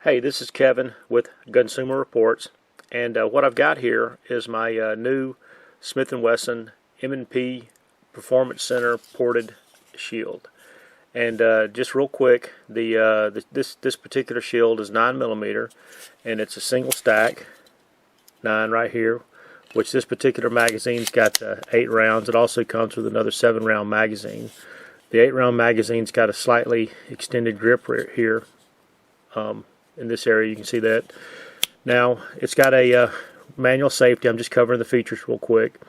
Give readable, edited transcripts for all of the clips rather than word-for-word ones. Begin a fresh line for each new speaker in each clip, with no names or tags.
Hey, this is Kevin with Consumer Reports, and what I've got here is my new Smith & Wesson M&P Performance Center ported shield. And just real quick, this particular shield is 9mm, and it's a single stack 9 right here, which this particular magazine's got 8 rounds. It also comes with another 7-round magazine. The 8-round magazine's got a slightly extended grip here. In this area, you can see that. Now, it's got a manual safety. I'm just covering the features real quick.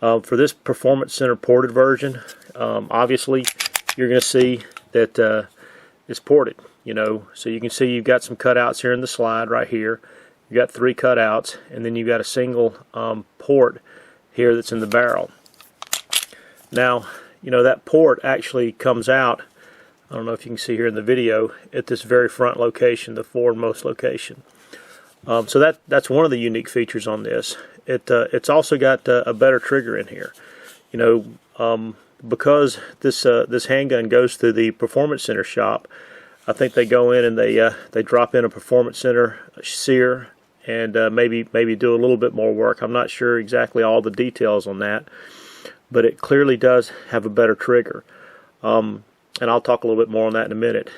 For this Performance Center ported version, obviously, you're going to see that it's ported. So you can see you've got some cutouts here in the slide right here. You've got 3 cutouts, and then you've got a single port here that's in the barrel. Now, that port actually comes out, I don't know if you can see here in the video, at this very front location, the forwardmost location. So that's one of the unique features on this. It's also got a better trigger in here. Because this handgun goes through the Performance Center shop, I think they go in and they drop in a Performance Center sear and maybe do a little bit more work. I'm not sure exactly all the details on that, but it clearly does have a better trigger. And I'll talk a little bit more on that in a minute.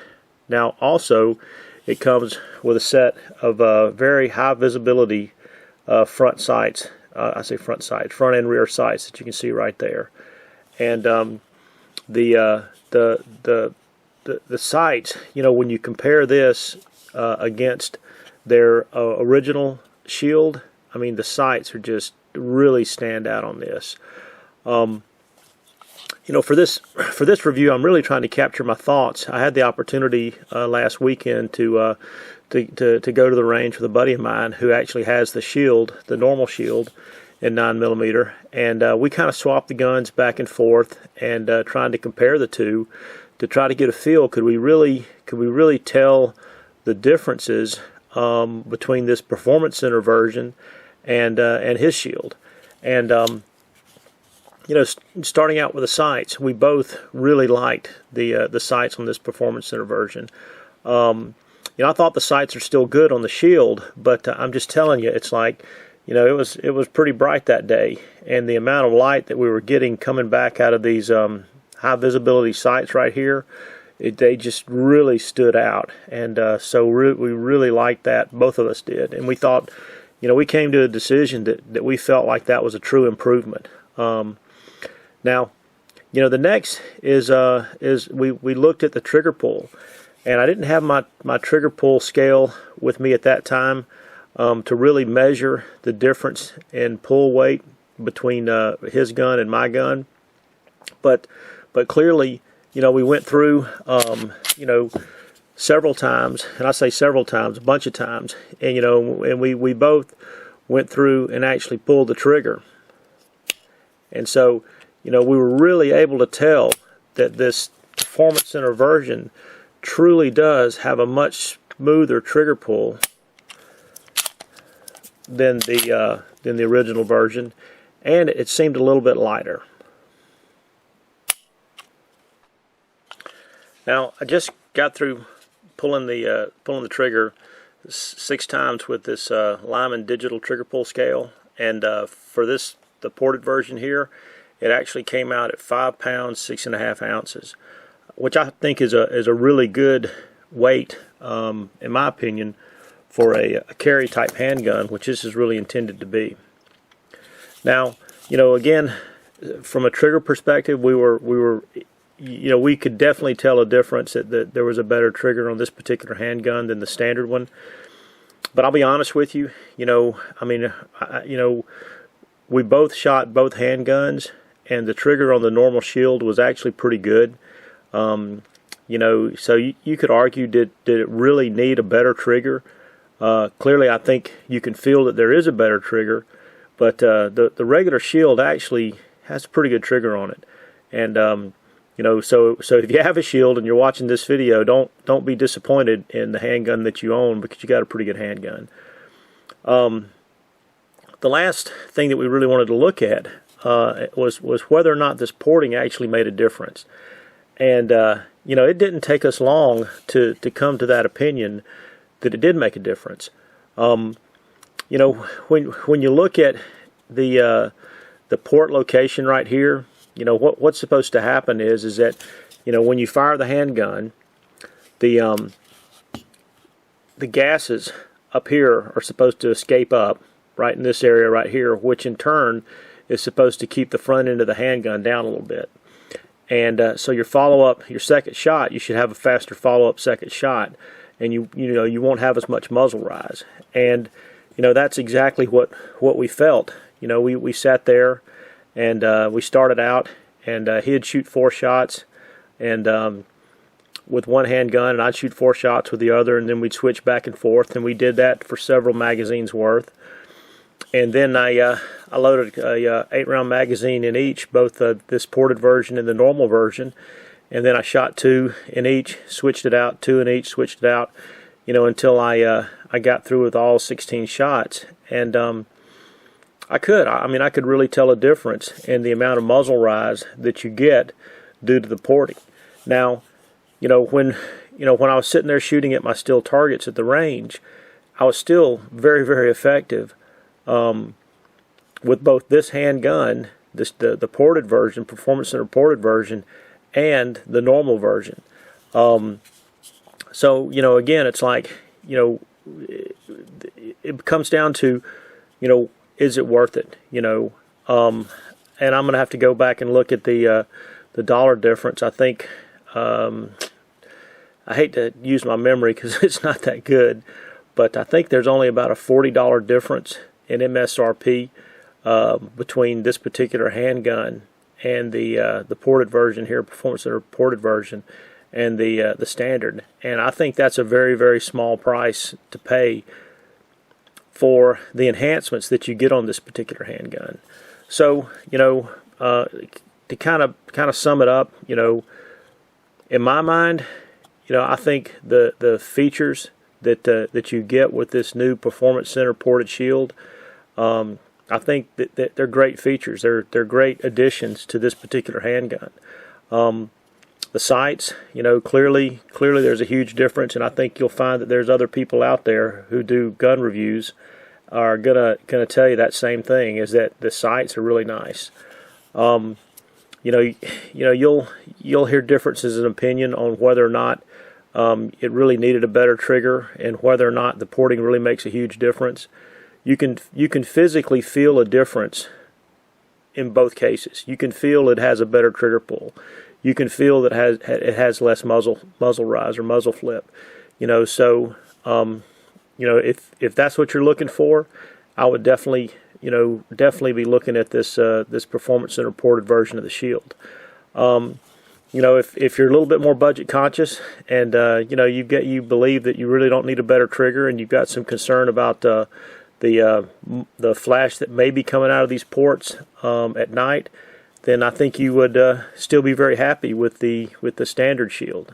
Now, also, it comes with a set of very high visibility front sights. I say front sights, front and rear sights that you can see right there. And the sights, when you compare this against their original shield, I mean, the sights are just really stand out on this. For this review, I'm really trying to capture my thoughts. I had the opportunity last weekend to go to the range with a buddy of mine who actually has the shield, the normal shield, in 9mm, and we kind of swapped the guns back and forth and trying to compare the two to try to get a feel. Could we really tell the differences between this Performance Center version and his shield? And starting out with the sights, we both really liked the sights on this Performance Center version. I thought the sights are still good on the shield, but I'm just telling you, it's like, it was pretty bright that day, and the amount of light that we were getting coming back out of these high visibility sights right here, they just really stood out, and so we really liked that. Both of us did, and we thought, we came to a decision that we felt like that was a true improvement. Now, the next is we looked at the trigger pull, and I didn't have my trigger pull scale with me at that time to really measure the difference in pull weight between his gun and my gun, but clearly, we went through several times, and I say several times, a bunch of times, and and we both went through and actually pulled the trigger, and so. We were really able to tell that this Performance Center version truly does have a much smoother trigger pull than the original version, and it seemed a little bit lighter. Now, I just got through pulling the trigger 6 times with this Lyman digital trigger pull scale, and for the ported version here, it actually came out at 5 pounds 6.5 ounces, which I think is a really good weight, in my opinion, for a carry type handgun, which this is really intended to be. Now, again, from a trigger perspective, we could definitely tell a difference that there was a better trigger on this particular handgun than the standard one. But I'll be honest with you, we both shot both handguns, and the trigger on the normal shield was actually pretty good. So you could argue, did it really need a better trigger? Clearly, I think you can feel that there is a better trigger, but the regular shield actually has a pretty good trigger on it. And so if you have a shield and you're watching this video, don't be disappointed in the handgun that you own, because you got a pretty good handgun. The last thing that we really wanted to look at was whether or not this porting actually made a difference. And it didn't take us long to come to that opinion that it did make a difference. You know, when you look at the port location right here, you know what's supposed to happen is that, you know, when you fire the handgun, the gases up here are supposed to escape up right in this area right here, which in turn is supposed to keep the front end of the handgun down a little bit. And so your follow-up, your second shot, you should have a faster follow-up second shot, and you know you won't have as much muzzle rise. And you know that's exactly what we felt. You know, we sat there and we started out, and he'd shoot 4 shots, and with one handgun, and I'd shoot 4 shots with the other, and then we'd switch back and forth, and we did that for several magazines worth. And then I loaded a 8-round magazine in each, both this ported version and the normal version, and then I shot 2 in each, switched it out, 2 in each, switched it out, you know, until I got through with all 16 shots. And I could really tell a difference in the amount of muzzle rise that you get due to the porting. Now, you know, when I was sitting there shooting at my still targets at the range, I was still very, very effective with both this handgun, the ported version, Performance Center ported version, and the normal version. So, you know, again, it's like, you know, it comes down to, you know, is it worth it? You know, and I'm going to have to go back and look at the dollar difference. I think, I hate to use my memory because it's not that good, but I think there's only about a $40 difference in MSRP between this particular handgun and the ported version here, Performance Center ported version, and the standard. And I think that's a very, very small price to pay for the enhancements that you get on this particular handgun. So, you know, to kind of sum it up, you know, in my mind, you know, I think the features that you get with this new Performance Center ported shield, I think that they're great features. They're great additions to this particular handgun. The sights, you know, clearly there's a huge difference, and I think you'll find that there's other people out there who do gun reviews are gonna tell you that same thing, is that the sights are really nice. You know, you'll hear differences in opinion on whether or not it really needed a better trigger, and whether or not the porting really makes a huge difference. You can physically feel a difference in both cases. You can feel it has a better trigger pull. You can feel that it has less muzzle rise or muzzle flip. You know, so you know, if that's what you're looking for, I would definitely be looking at this this Performance Center ported version of the Shield. You know, if you're a little bit more budget conscious, and you know, you believe that you really don't need a better trigger, and you've got some concern about the flash that may be coming out of these ports at night, then I think you would still be very happy with the standard Shield.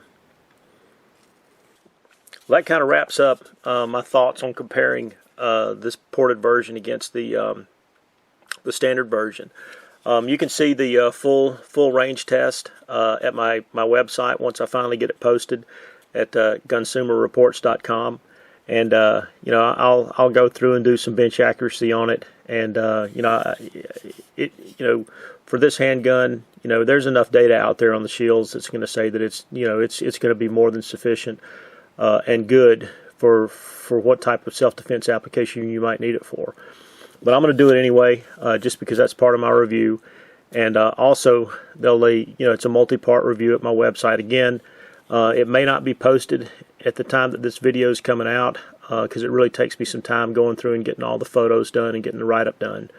Well, that kind of wraps up my thoughts on comparing this ported version against the standard version. You can see the full range test at my website once I finally get it posted at gunsumerreports.com. And you know, I'll go through and do some bench accuracy on it, and you know, for this handgun, you know, there's enough data out there on the shields that's going to say that it's going to be more than sufficient and good for what type of self-defense application you might need it for. But I'm going to do it anyway, just because that's part of my review. And also, it's a multi-part review at my website. Again, it may not be posted at the time that this video is coming out, because it really takes me some time going through and getting all the photos done and getting the write-up done.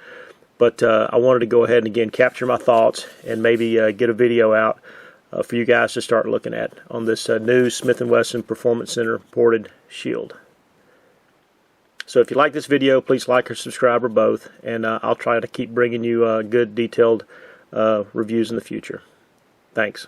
But I wanted to go ahead and again capture my thoughts and maybe get a video out for you guys to start looking at on this new Smith & Wesson Performance Center ported Shield. So if you like this video, please like or subscribe or both, and I'll try to keep bringing you good detailed reviews in the future. Thanks.